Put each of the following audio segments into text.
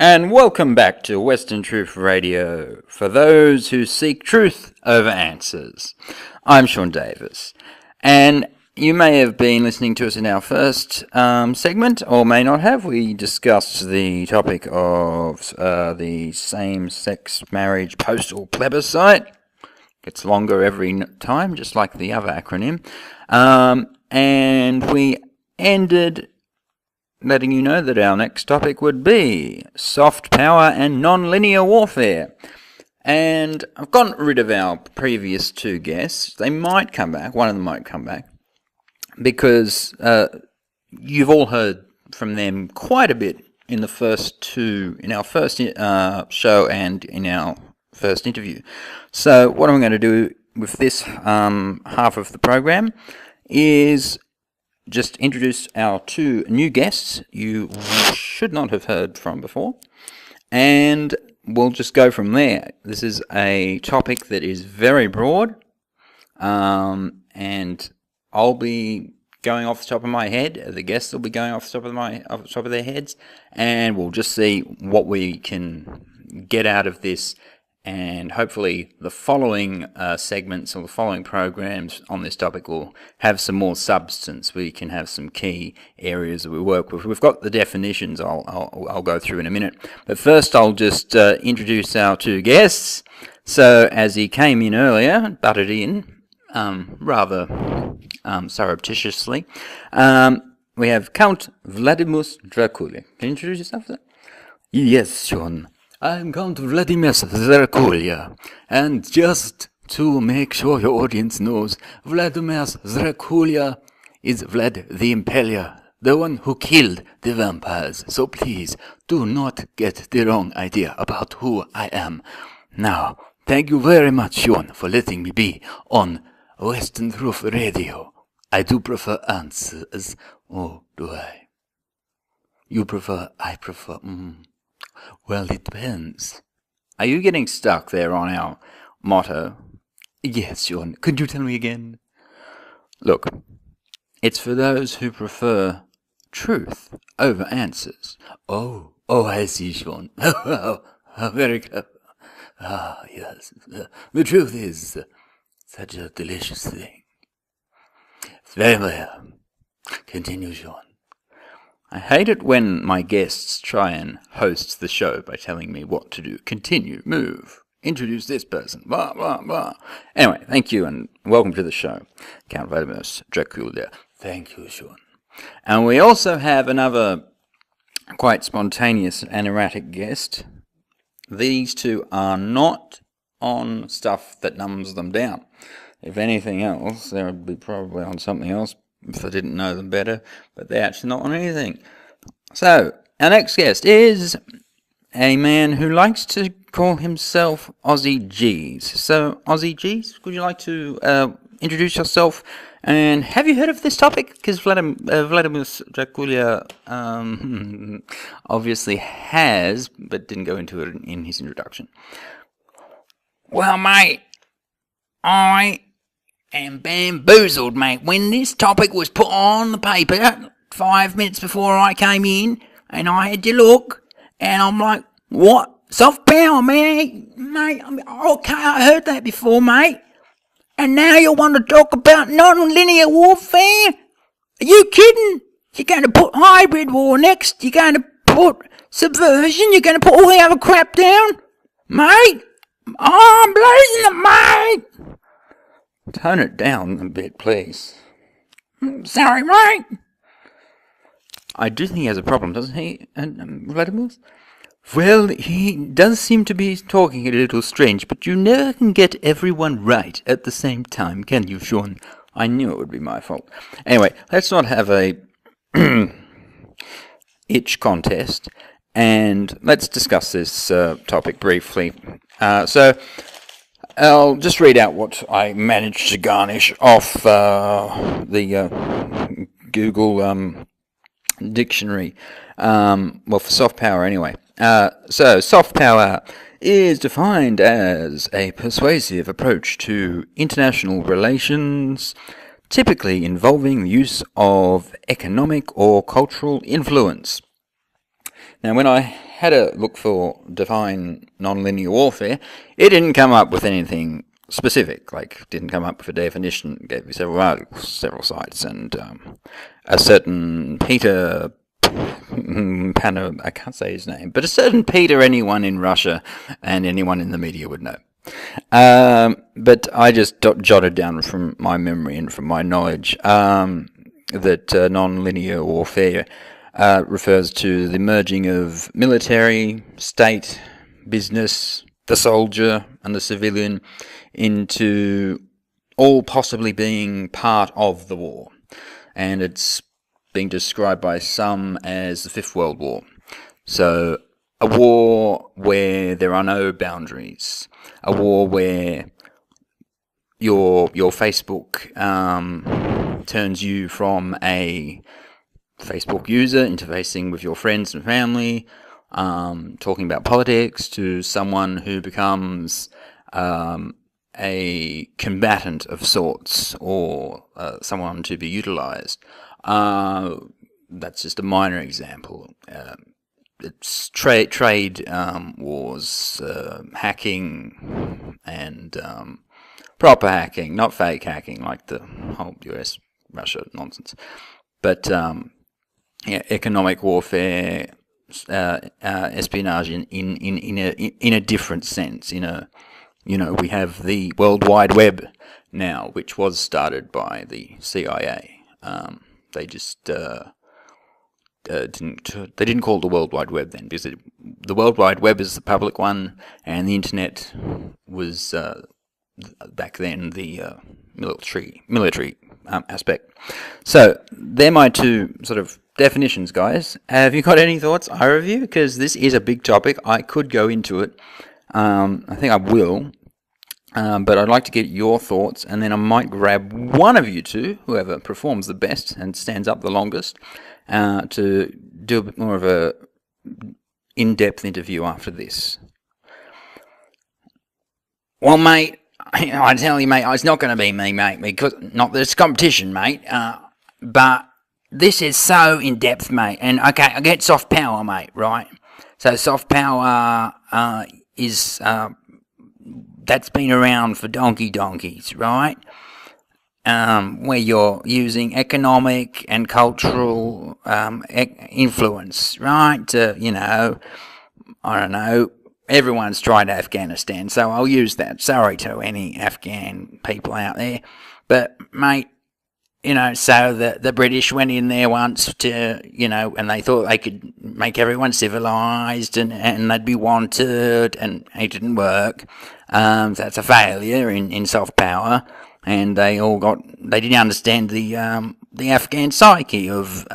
And welcome back to Western Truth Radio, for those who seek truth over answers. I'm Sean Davis, and you may have been listening to us in our first segment, or may not have. We discussed the topic of the same-sex marriage postal plebiscite. Gets longer every time, just like the other acronym. And we ended letting you know that our next topic would be soft power and non-linear warfare. And I've gotten rid of our previous two guests. They might come back, one of them might come back, because you've all heard from them quite a bit in our first show and in our first interview. So what I'm going to do with this half of the program is just introduce our two new guests you should not have heard from before, and we'll just go from there. This is a topic that is very broad, and I'll be going off the top of my head. The guests will be going off the top of their heads, and we'll just see what we can get out of this. And hopefully the following segments or the following programs on this topic will have some more substance. We can have some key areas that we work with. We've got the definitions I'll go through in a minute. But first I'll just introduce our two guests. So as he came in earlier, butted in rather surreptitiously, we have Count Vladimir Dracula. Can you introduce yourself, sir? Yes, Sean. I'm Count Vladimir Dracula, and just to make sure your audience knows, Vladimir Dracula is Vlad the Impaler, the one who killed the vampires, so please do not get the wrong idea about who I am. Now, thank you very much, Sean, for letting me be on Western Truth Radio. I do prefer answers, or do I? You prefer, I prefer, Well, it depends. Are you getting stuck there on our motto? Yes, Sean. Could you tell me again? Look, it's for those who prefer truth over answers. Oh, I see, Sean. Very clever. Yes. The truth is such a delicious thing. Very well. Continue, Sean. I hate it when my guests try and host the show by telling me what to do. Continue, move, introduce this person, blah, blah, blah. Anyway, thank you and welcome to the show, Count Vladimir Dracula. Thank you, Sean. And we also have another quite spontaneous and erratic guest. These two are not on stuff that numbs them down. If anything else, they would be probably on something else if I didn't know them better, but they're actually not on anything. So, our next guest is a man who likes to call himself Aussie G's. So, Aussie G's, would you like to introduce yourself? And have you heard of this topic? Because Vladimir Dracula obviously has, but didn't go into it in his introduction. Well, mate, I am bamboozled, mate. When this topic was put on the paper 5 minutes before I came in, and I had to look, and I'm like, what? Soft power, mate? Mate, okay, I heard that before, mate. And now you want to talk about non-linear warfare? Are you kidding? You're going to put hybrid war next? You're going to put subversion? You're going to put all the other crap down? Mate? Oh, I'm blazing it, mate! Tone it down a bit, please. Sorry, mate. I do think he has a problem, doesn't he, Vladimir? Well, he does seem to be talking a little strange, but you never can get everyone right at the same time, can you, Sean? I knew it would be my fault. Anyway, let's not have a itch contest, and let's discuss this topic briefly. So, I'll just read out what I managed to garnish off the Google dictionary. For soft power anyway. So, soft power is defined as a persuasive approach to international relations, typically involving the use of economic or cultural influence. Now, when I had a look for define nonlinear warfare, it didn't come up with anything specific, like didn't come up with a definition, gave me several articles, several sites, and a certain Peter I can't say his name, but a certain Peter anyone in Russia and anyone in the media would know. But I just jotted down from my memory and from my knowledge that non-linear warfare refers to the merging of military, state, business, the soldier and the civilian into all possibly being part of the war. And it's being described by some as the Fifth World War. So a war where there are no boundaries, a war where your Facebook turns you from a Facebook user interfacing with your friends and family, talking about politics, to someone who becomes a combatant of sorts, or someone to be utilized. That's just a minor example. It's trade wars, hacking, and proper hacking, not fake hacking like the whole US-Russia nonsense. But economic warfare, espionage in a different sense. We have the World Wide Web now, which was started by the CIA. They just didn't call it the World Wide Web then, because the World Wide Web is the public one, and the internet was back then the military aspect. So they're my two sort of definitions, guys. Have you got any thoughts, either of you? Because this is a big topic. I could go into it. I think I will. But I'd like to get your thoughts, and then I might grab one of you two, whoever performs the best and stands up the longest, to do a bit more of a in-depth interview after this. Well, mate, I tell you, mate, it's not going to be me, mate, because not that it's competition, mate, but this is so in-depth, mate, and okay, I get soft power, mate, right? So soft power is... that's been around for donkeys, right? Where you're using economic and cultural influence, right? To, I don't know, everyone's tried Afghanistan, so I'll use that. Sorry to any Afghan people out there. But, mate, so the British went in there once to, and they thought they could make everyone civilized and they'd be wanted, and it didn't work. So that's a failure in soft power, and they didn't understand the Afghan psyche of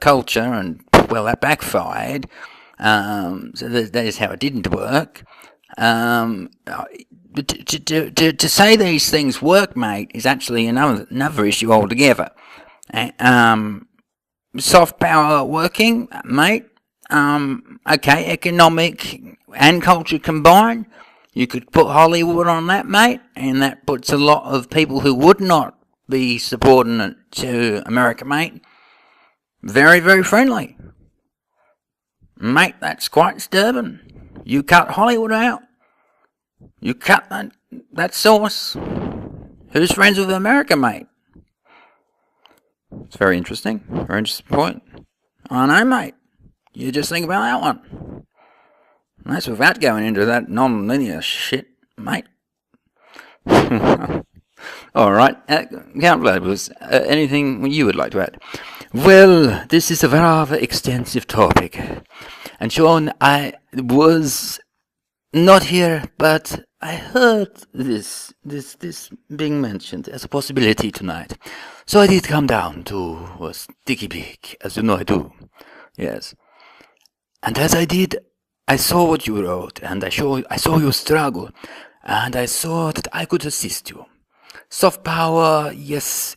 culture, and well, that backfired. So that is how it didn't work. To say these things work, mate, is actually another issue altogether. Soft power working, mate. Okay, economic and culture combined. You could put Hollywood on that, mate, and that puts a lot of people who would not be subordinate to America, mate, very, very friendly. Mate, that's quite disturbing. You cut Hollywood out. You cut that source. Who's friends with America, mate? It's very interesting. Very interesting point. I know, mate. You just think about that one. That's without going into that non-linear shit, mate. All right. Count Vladimir, anything you would like to add? Well, this is a rather extensive topic. And Sean, I was not here, but I heard this being mentioned as a possibility tonight. So I did come down to a sticky peak, as you know I do. Yes. And as I did, I saw what you wrote, and I saw your struggle, and I saw that I could assist you. Soft power, yes.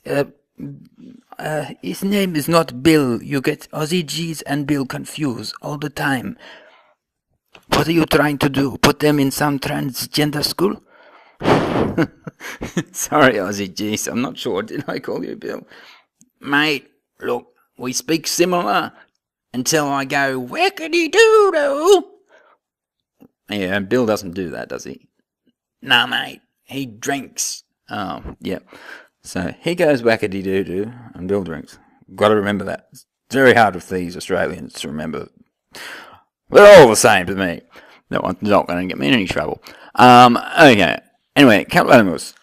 His name is not Bill. You get Aussie G's and Bill confused all the time. What are you trying to do? Put them in some transgender school? Sorry, Aussie G's. I'm not sure. Did I call you Bill? Mate, look, we speak similar, until I go whackity-doo-doo. Yeah, and Bill doesn't do that, does he? Nah, mate, he drinks. Oh, yeah. So he goes wackety-doo-doo, and Bill drinks. Got to remember that. It's very hard with these Australians to remember. They're all the same to me. That one's not going to get me in any trouble. Okay. Anyway, Count Animals.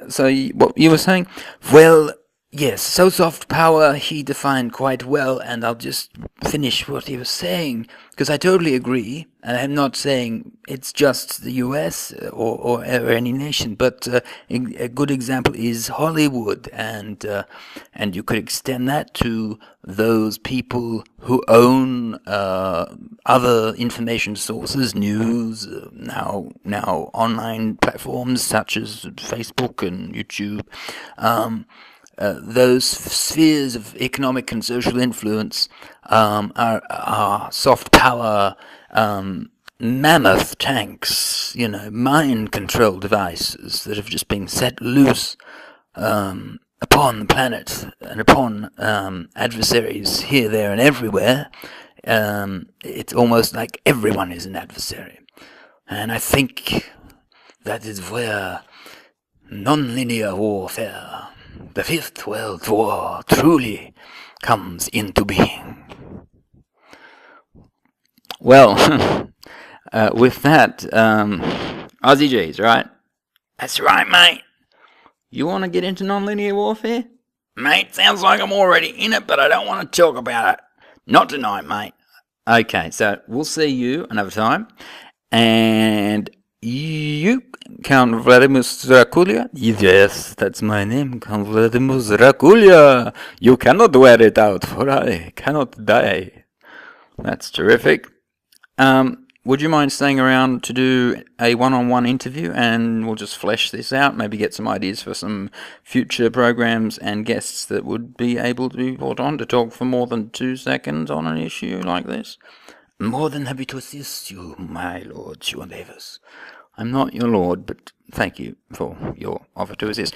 So, what you were saying? Well, yes, so soft power he defined quite well, and I'll just finish what he was saying, because I totally agree, and I'm not saying it's just the US or any nation, but a good example is Hollywood, and you could extend that to those people who own other information sources, news, now online platforms such as Facebook and YouTube. Those spheres of economic and social influence are soft power mammoth tanks, mind control devices that have just been set loose upon the planet and upon adversaries here, there, and everywhere. It's almost like everyone is an adversary. And I think that is where nonlinear warfare, the Fifth World War, truly comes into being. Well, with that, Aussie G's, right? That's right, mate. You want to get into nonlinear warfare? Mate, sounds like I'm already in it, but I don't want to talk about it. Not tonight, mate. Okay, so we'll see you another time. And you, Count Vladimir Draculia? Yes, that's my name, Count Vladimir Draculia. You cannot wear it out, for I cannot die. That's terrific. Would you mind staying around to do a one-on-one interview, and we'll just flesh this out, maybe get some ideas for some future programs and guests that would be able to be brought on to talk for more than 2 seconds on an issue like this? More than happy to assist you, my lord Sean Davis. I'm not your lord, but thank you for your offer to assist.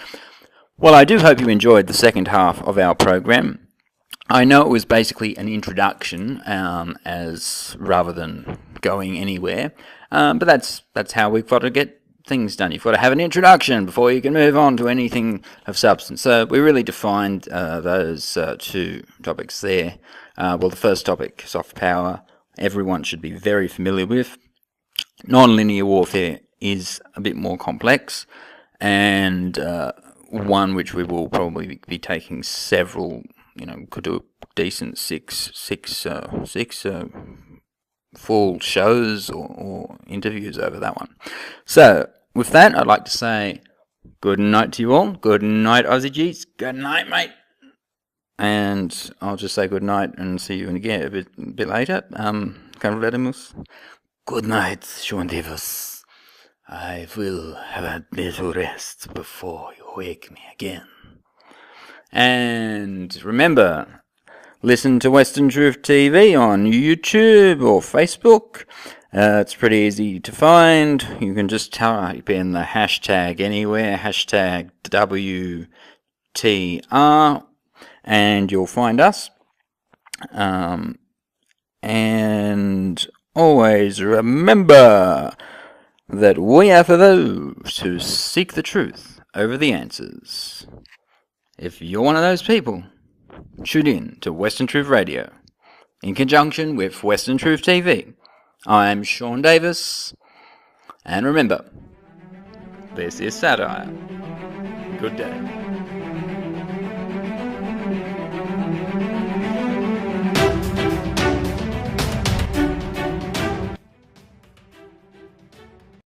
Well, I do hope you enjoyed the second half of our program. I know it was basically an introduction, as rather than going anywhere, but that's how we've got to get things done. You've got to have an introduction before you can move on to anything of substance. So we really defined those 2 topics there. Well, the first topic, soft power, everyone should be very familiar with. Non-linear warfare is a bit more complex, and one which we will probably be taking several. Could do a decent six full shows or interviews over that one. So, with that, I'd like to say good night to you all. Good night, Aussie G's. Good night, mate. And I'll just say good night and see you again a bit later. Carlos. Good night, Sean Davis. I will have a little rest before you wake me again. And remember, listen to Western Truth TV on YouTube or Facebook. It's pretty easy to find. You can just type in the hashtag anywhere, hashtag WTR, and you'll find us. And always remember that we are for those who seek the truth over the answers. If you're one of those people, tune in to Western Truth Radio in conjunction with Western Truth TV. I'm Sean Davis, and remember, this is satire. Good day.